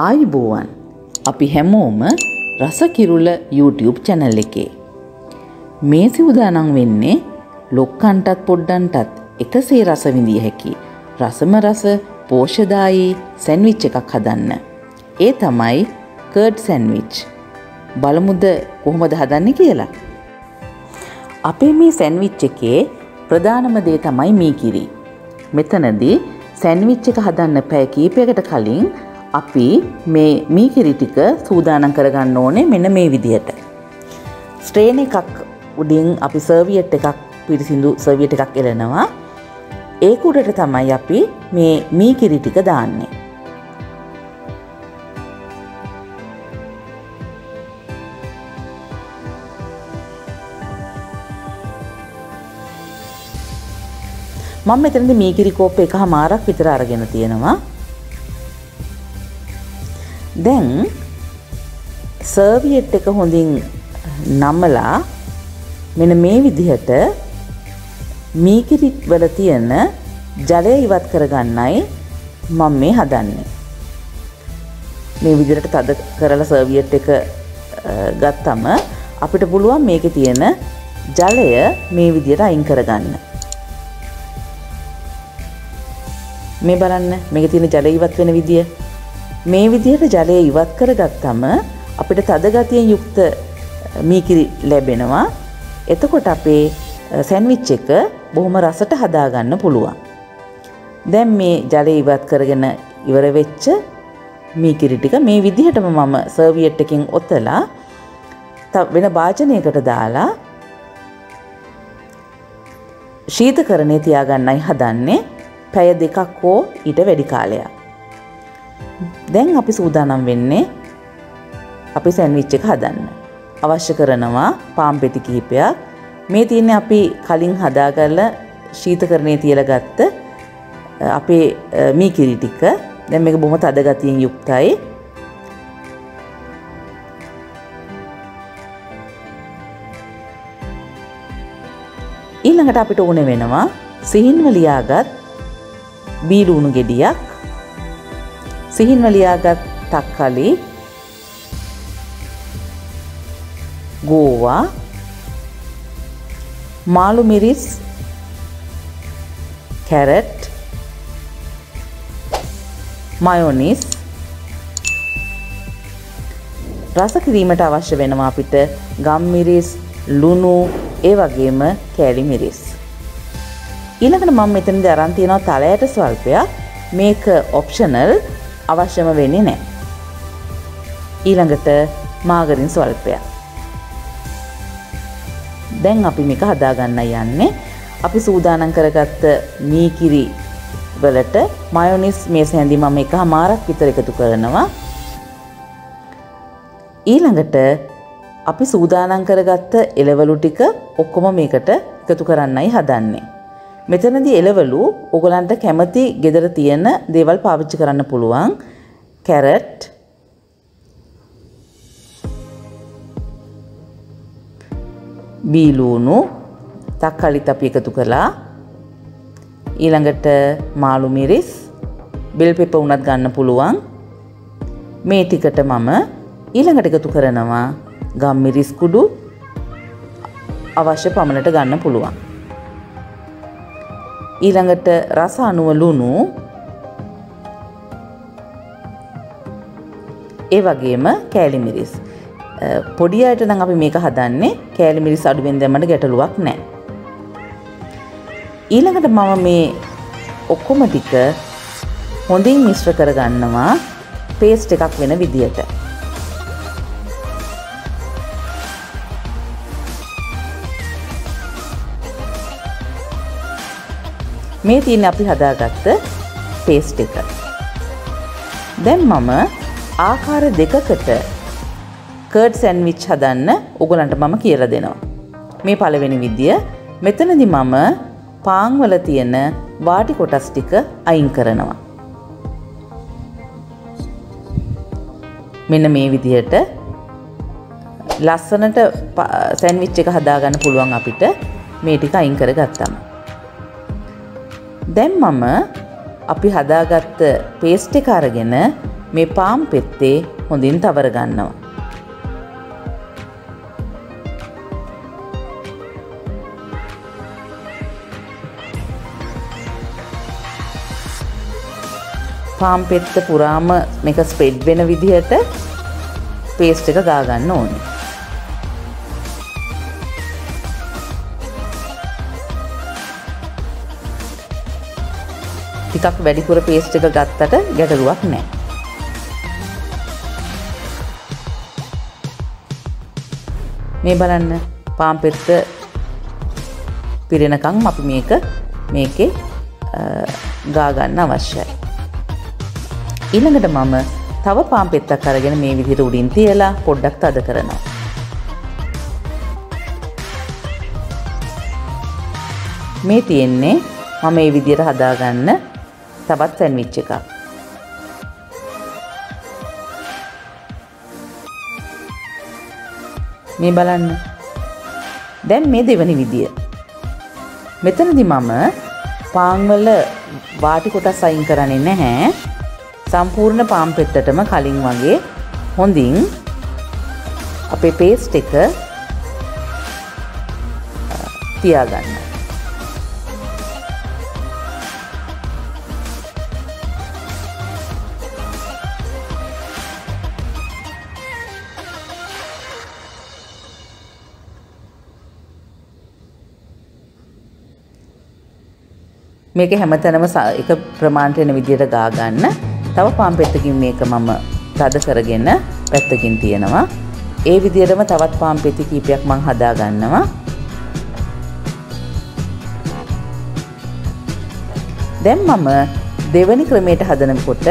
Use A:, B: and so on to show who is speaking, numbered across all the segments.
A: ආයුබෝවන් අපි හැමෝම රස කිරුල YouTube channel එකේ මේ සූදානම් වෙන්නේ ලොක්කන්ටත් පොඩ්ඩන්ටත් එකසේ රස විඳිය හැකි රසම රස පෝෂදායී සෑන්ඩ්විච් එකක් හදන්න. ඒ තමයි කර්ඩ් සෑන්ඩ්විච්. බලමුද කොහොමද හදන්නේ කියලා. අපේ මේ සෑන්ඩ්විච් එකේ ප්‍රධානම දේ තමයි මීකිරි. මෙතනදී සෑන්ඩ්විච් එක හදන්න පැය කිහිපයකට කලින් අපි මේ මීකිරි ටික සූදානම් කරගන්න ඕනේ මෙන්න මේ විදිහට. ස්ට්‍රේන් එකක් උඩින් අපි සර්වියට් එකක් පිරිසිදු සර්වියට් එකක් එලනවා. ඒක උඩට තමයි අපි මේ මීකිරි ටික දාන්නේ. මම මෙතනදී මීකිරි කෝප් එකමාරක් විතර අරගෙන තියෙනවා. දැන් සර්වියට් එක හොඳින් නමලා මෙන්න මේ විදිහට මීකිරි වල තියෙන ජලය ඉවත් කරගන්නයි මම මේ හදන්නේ. මේ විදිහට තද කරලා සර්වියට් එක ගත්තම අපිට පුළුවන් මේකේ තියෙන ජලය මේ විදිහට අයින් කරගන්න. මේ බලන්න මේකේ තියෙන ජලය ඉවත් වෙන විදිය. මේ විදිහට ජලය ඉවත් කරගත්තම අපිට තද ගතියෙන් යුක්ත මීකිරි ලැබෙනවා. එතකොට අපේ සෑන්ඩ්විච් එක බොහොම රසට හදාගන්න පුළුවන්. දැන් මේ ජලය ඉවත් කරගෙන ඉවර වෙච්ච මීකිරි ටික මේ විදිහටම මම සර්වියට් එකකින් ඔතලා වෙන භාජනයකට දාලා ශීතකරණේ තියාගන්නයි හදන්නේ. පැය 2ක් හෝ ඊට වැඩි කාලයක්. දැන් අපි සූදානම් වෙන්නේ අපි සෑන්ඩ්විච් එක හදන්න. අවශ්‍ය කරනවා පාන් පෙති කිහිපයක්. මේ තියෙන්නේ අපි කලින් හදාගලා ශීතකරණේ තියලා ගත්ත අපේ මීකිරි ටික. දැන් මේක බොහොම තද ගතියෙන් යුක්තයි. ඊළඟට අපිට ඕනේ වෙනවා සිහින්ව ලියාගත් බීලුණු ගෙඩියක්, සිහින්ව ලියාගත් තක්කලි, ගෝවා, මාළු මිරිස්, කැරට්, මයොනීස්. රස කිරීමට අවශ්‍ය වෙනවා අපිට ගම් මිරිස්, ලුණු, ඒ වගේම කෑලි මිරිස්. ඊළඟට මම මෙතනදී අරන් තියනවා තලයට ස්වල්පයක්. මේක ඔප්ෂනල්, අවශ්‍යම වෙන්නේ නැහැ. ඊළඟට මාගරින් ස්වල්පයක්. දැන් අපි මේක හදාගන්න යන්නේ. අපි සූදානම් කරගත්ත මීකිරි වලට මයොනීස් මේ සැඳි මම එකමාරක් විතර එකතු කරනවා. ඊළඟට අපි සූදානම් කරගත්ත එළවලු ටික ඔක්කොම මේකට එකතු කරන්නයි හදන්නේ. මෙතනදී එළවලු ඔයගලන්ට කැමති ගෙදර තියෙන දේවල් පාවිච්චි කරන්න පුළුවන්. කැරට්, බීලුණු, තක්කලිත් අපි එකතු කළා. ඊළඟට මාළු මිරිස්, බෙල් පෙපර් උනත් ගන්න පුළුවන්. මේ ටිකට මම ඊළඟට එකතු කරනවා ගම් මිරිස් කුඩු. අවශ්‍ය පමණට ගන්න පුළුවන්. ඊළඟට රස අනුව ලුණු, ඒ වගේම කෑලි මිරිස්. පොඩි අයට නම් අපි මේක හදන්නේ කෑලි මිරිස් අඩුවෙන් දැම්මට ගැටලුවක් නැහැ. ඊළඟට මම මේ ඔක්කොම ටික හොඳින් මිශ්‍ර කරගන්නවා පේස්ට් එකක් වෙන විදියට. මේ තියෙන්නේ අපි හදාගත්ත පේස්ට් එක. දැන් මම ආකාර දෙකකට කර්ඩ් සෑන්ඩ්විච් හදන්න ඔයගලන්ට මම කියලා දෙනවා. මේ පළවෙනි විදිය. මෙතනදී මම පාන් වල තියෙන වාටි කොටස් ටික අයින් කරනවා. මෙන්න මේ විදියට ලස්සනට සෑන්ඩ්විච් එක හදාගන්න පුළුවන් අපිට මේ ටික අයින් කරගත්තම. දැන් මම අපි හදාගත්ත පේස්ට් එක අරගෙන මේ පාන් පෙත්තේ හොඳින් තවර ගන්නවා. පාන් පෙත්ත පුරාම මේක ස්ප්‍රෙඩ් වෙන විදිහට පේස්ට් එක ගා ගන්න ඕනේ. ටිකක් වැඩිපුර පේස්ට් එක ගත්තට ගැටලුවක් නැහැ. මේ බලන්න පාන් පෙත්ත පිරෙනකම් අපි මේකේ ගා ගන්න අවශ්‍යයි. ඊළඟට මම තව පාන් පෙත්තක් අරගෙන මේ විදිහට උඩින් තියලා පොඩ්ඩක් තද කරනවා. මේ තියෙන්නේ මම මේ විදිහට හදාගන්න තවත් සෑන්ඩ්විච් එකක්. මේ බලන්න. දැන් මේ දෙවෙනි විදිය. මෙතනදී මම පාන් වල වාටි කොටස් අයින් කරන්නේ නැහැ. සම්පූර්ණ පාන් පෙත්තටම කලින් වගේ හොඳින් අපේ පේස්ට් එක තියාගන්න. මේක හැමතැනම එක ප්‍රමාණයට එන විදිහට ගා ගන්න. තව පාන් පෙත්තකින් මේක මම තද කරගෙන පැත්තකින් තියනවා. ඒ විදිහටම තවත් පාන් පෙති කීපයක් මම හදා ගන්නවා. දැන් මම දෙවෙනි ක්‍රමයට හදනකොට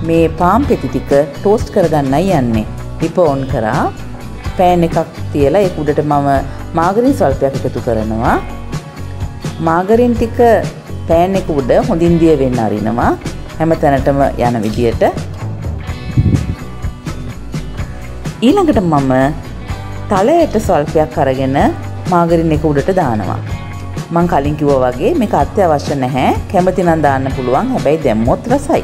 A: මේ පාන් පෙති ටික ටෝස්ට් කරගන්නයි යන්නේ. ටිප ඔන් කරා පෑන් එකක් තියලා ඒක උඩට මම මාගරින් ස්වල්පයක් එකතු කරනවා. මාගරින් ටික පෑන් එක උඩ හොඳින් දිය වෙන්න අරිනවා. හැම තැනටම යන විදියට. ඊළඟට මම තලයට ස්වල්පයක් අරගෙන මාගරින් එක උඩට දානවා. මම කලින් කිව්වා වගේ මේක අත්‍යවශ්‍ය නැහැ. කැමති නම් දාන්න පුළුවන්. හැබැයි දැම්මොත් රසයි.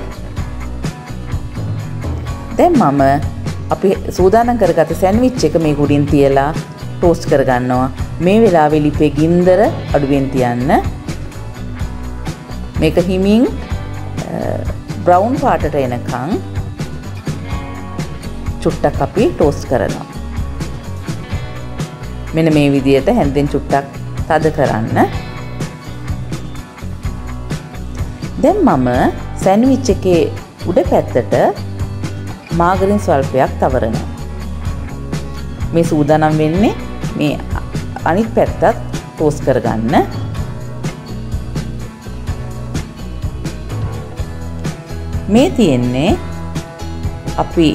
A: දැන් මම අපි සූදානම් කරගත්ත සෑන්ඩ්විච් එක මේක උඩින් තියලා ටෝස්ට් කරගන්නවා. මේ වෙලාවේ ලිපේ ගින්දර අඩුවෙන් තියන්න. මේක හිමින් බ්‍රවුන් පාටට එනකන් චුට්ටක් අපි ටෝස්ට් කරනවා. මෙන්න මේ විදිහට හැන්දෙන් චුට්ටක් තද කරන්න. දැන් මම සෑන්ඩ්විච් එකේ උඩ පැත්තට මාගරින් ස්වල්පයක් තවරනවා. මේ සූදානම් වෙන්නේ මේ අනිත් පැත්තත් ටෝස්ට් කරගන්න. මේ තියෙන්නේ අපි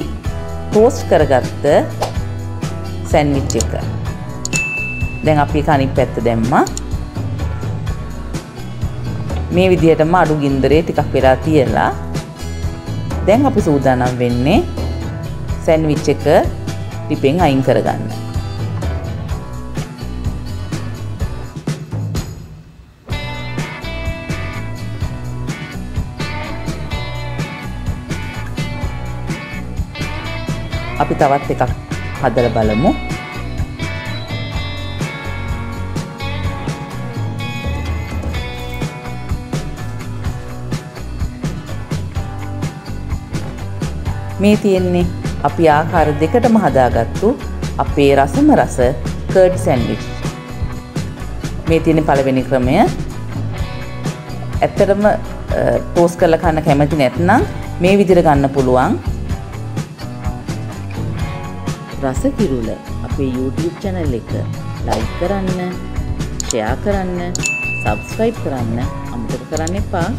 A: ටෝස්ට් කරගත්ත සෑන්ඩ්විච් එක. දැන් අපි ඒක අනිත් පැත්ත දැම්මා. මේ විදිහටම අඩු ගින්දරේ ටිකක් වෙලා තියලා දැන් අපි සූදානම් වෙන්නේ සෑන්ඩ්විච් එක ටිපෙන් අයින් කරගන්න. අපි තවත් එකක් හදලා බලමු. මේ තියෙන්නේ අපි ආකාර දෙකටම හදාගත්තු අපේ රසම රස කර්ඩ් සෑන්ඩ්විච්. මේ තියෙන පළවෙනි ක්‍රමය. ඇත්තටම ටෝස්ට් කරලා කන්න කැමති නැත්නම් මේ විදිහට ගන්න පුළුවන්. රස කිරුල අපේ YouTube channel එක like කරන්න, share කරන්න, subscribe කරන්න අමතක කරන්න එපා.